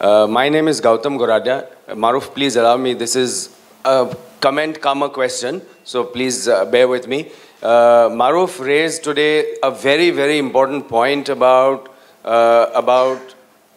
My name is Gautam Goradia. Maruf, please allow me. This is a comment, comma question. So please bear with me. Maruf raised today a very, very important point about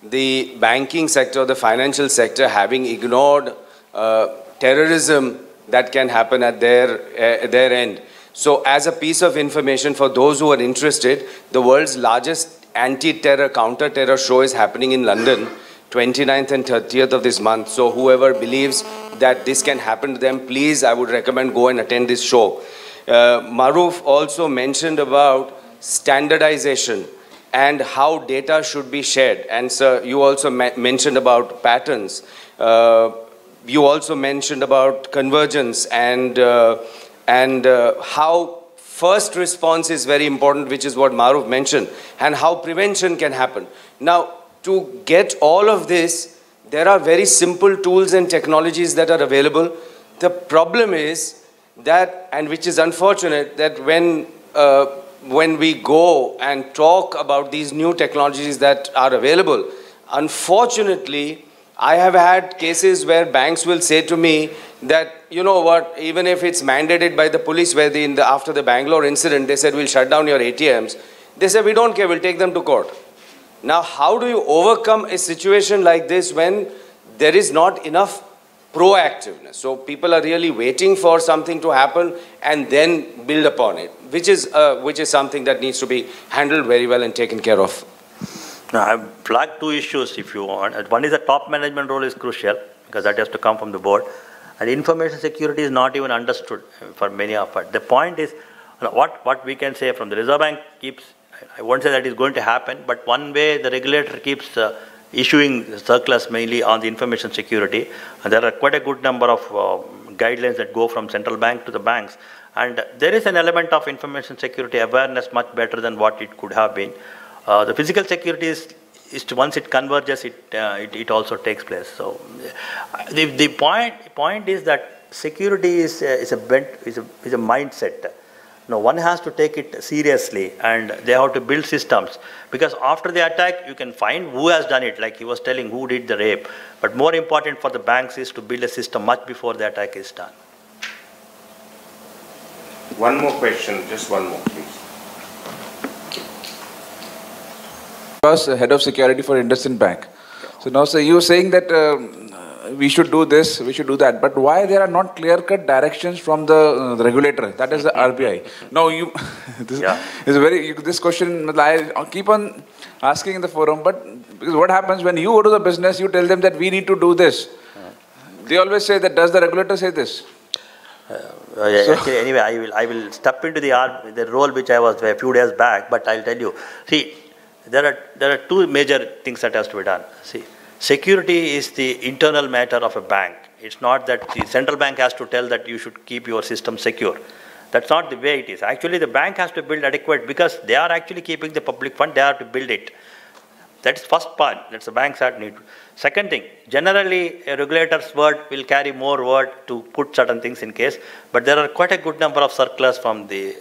the banking sector, the financial sector having ignored terrorism that can happen at their end. So as a piece of information for those who are interested, the world's largest anti-terror, counter-terror show is happening in London, 29th and 30th of this month. So whoever believes that this can happen to them, please, I would recommend go and attend this show. Maruf also mentioned about standardization and how data should be shared. And sir, you also mentioned about patterns. You also mentioned about convergence and how first response is very important, which is what Maruf mentioned, and how prevention can happen. Now, to get all of this, there are very simple tools and technologies that are available. The problem is that, and which is unfortunate, that when we go and talk about these new technologies that are available, unfortunately, I have had cases where banks will say to me that, you know what, even if it's mandated by the police, where after the Bangalore incident, they said, we'll shut down your ATMs. They said, we don't care, we'll take them to court. Now, how do you overcome a situation like this when there is not enough proactiveness? So people are really waiting for something to happen and then build upon it, which is something that needs to be handled very well and taken care of. Now, I've flagged two issues if you want. One is the top management role is crucial because that has to come from the board. And information security is not even understood for many of us. The point is, what we can say from the Reserve Bank keeps, I won't say that is going to happen, but one way the regulator keeps issuing circulars mainly on the information security. And there are quite a good number of guidelines that go from central bank to the banks. And there is an element of information security awareness much better than what it could have been. The physical security is once it converges, it also takes place. So the point is that security is a mindset. No, one has to take it seriously, and they have to build systems, because after the attack you can find who has done it, like he was telling who did the rape. But more important for the banks is to build a system much before the attack is done. One more question, just one more, please. Head of security for IndusInd Bank. So now, sir, you were saying that we should do this, we should do that. But why there are not clear-cut directions from the regulator? That is the RBI. Now, this question I keep on asking in the forum. But because what happens when you go to the business, you tell them that we need to do this. They always say that. Does the regulator say this? Actually, anyway, I will step into the role which I was a few days back. But I'll tell you. See. There are two major things that has to be done. See, security is the internal matter of a bank. It's not that the central bank has to tell that you should keep your system secure. That's not the way it is. Actually, the bank has to build adequate, because they are actually keeping the public fund. They have to build it. That's first part. That's the banks that need. Second thing, generally a regulator's word will carry more word to put certain things in case. But there are quite a good number of circulars from the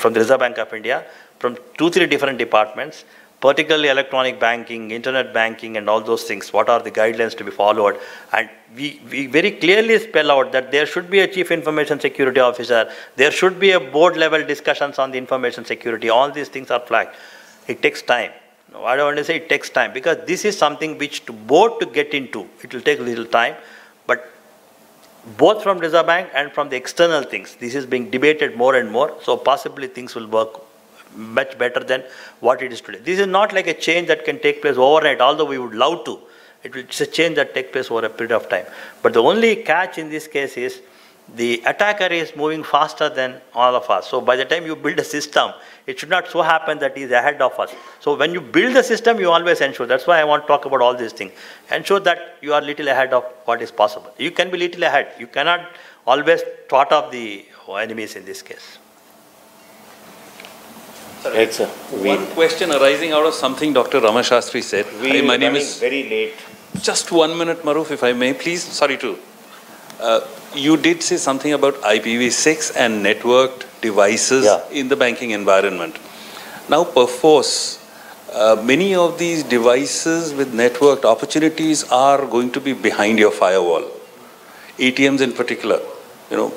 Reserve Bank of India, from 2-3 different departments, particularly electronic banking, internet banking, and all those things. What are the guidelines to be followed? And we very clearly spell out that there should be a chief information security officer. There should be a board level discussions on the information security. All these things are flagged. It takes time. No, I don't want to say it takes time, because this is something which to board to get into, it will take a little time. But both from Reserve Bank and from the external things, this is being debated more and more. So possibly things will work much better than what it is today. This is not like a change that can take place overnight, although we would love to. It's a change that takes place over a period of time. But the only catch in this case is the attacker is moving faster than all of us. So by the time you build a system, it should not so happen that he is ahead of us. So when you build the system, you always ensure. That's why I want to talk about all these things. Ensure that you are little ahead of what is possible. You can be little ahead. You cannot always thwart off the enemies in this case. Right, sir. One question arising out of something Dr. Ramashastri said. Hi, my name is very late. Just 1 minute, Maruf, if I may, please. Sorry to. You did say something about IPv6 and networked devices in the banking environment. Now, perforce, Many of these devices with networked opportunities are going to be behind your firewall. ATMs in particular,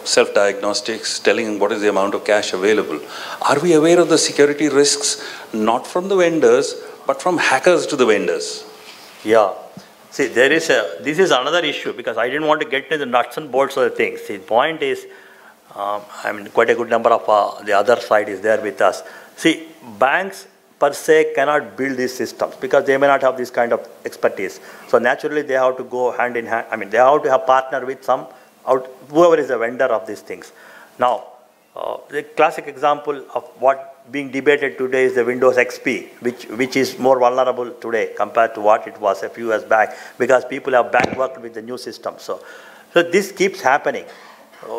self-diagnostics, telling what is the amount of cash available. Are we aware of the security risks, not from the vendors, but from hackers to the vendors? Yeah. See, this is another issue, because I didn't want to get into the nuts and bolts of the things. See, the point is, quite a good number of the other side is there with us. See, banks per se cannot build these systems because they may not have this kind of expertise. So naturally, they have to go hand in hand. They have to have partner with whoever is a vendor of these things. Now, the classic example of what being debated today is the Windows XP, which is more vulnerable today compared to what it was a few years back, because people have backworked with the new system. So this keeps happening.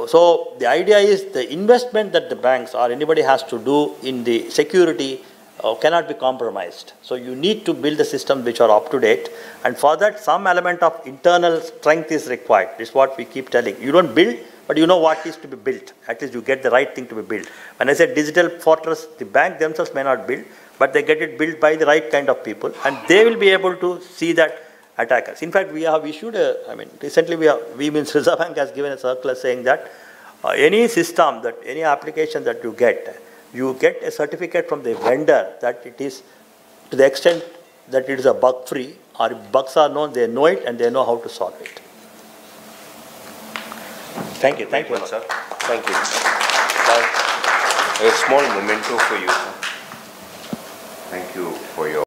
So the idea is the investment that the banks or anybody has to do in the security cannot be compromised. So you need to build the systems which are up to date, and for that some element of internal strength is required. This is what we keep telling. You don't build, but you know what is to be built. At least you get the right thing to be built. When I say digital fortress, the bank themselves may not build, but they get it built by the right kind of people, and they will be able to see that attackers. In fact, we have issued recently we means Reserve Bank has given a circular saying that any system, any application that you get a certificate from the vendor that it is, to the extent that it is a bug free, or if bugs are known, they know it and they know how to solve it. Thank you. Thank you, sir. Thank you. A small memento for you, sir. Thank you for your